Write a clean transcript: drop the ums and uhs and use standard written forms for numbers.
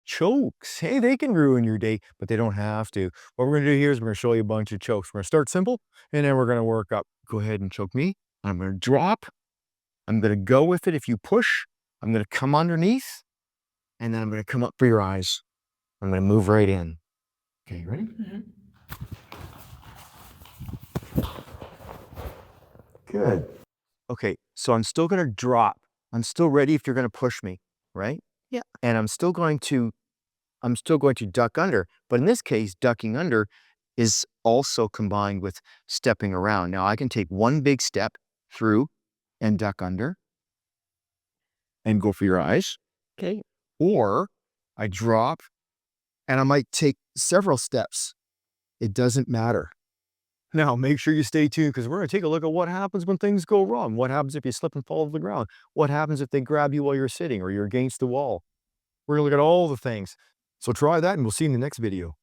chokes. Hey, they can ruin your day, but they don't have to. What we're gonna do here is we're gonna show you a bunch of chokes. We're gonna start simple, and then we're gonna work up. Go ahead and choke me. I'm gonna drop. I'm gonna go with it. If you push, I'm gonna come underneath, and then I'm gonna come up for your eyes. I'm gonna move right in. Okay, you ready? Good. Okay, so I'm still gonna drop. I'm still ready if you're gonna push me, right? Yeah. And I'm still going to duck under. But in this case, ducking under is also combined with stepping around. Now I can take one big step through and duck under and go for your eyes, Okay. or I drop and I might take several steps. It doesn't matter. Now, make sure you stay tuned because we're going to take a look at what happens when things go wrong. What happens if you slip and fall to the ground? What happens if they grab you while you're sitting or you're against the wall? We're going to look at all the things. So try that and we'll see you in the next video.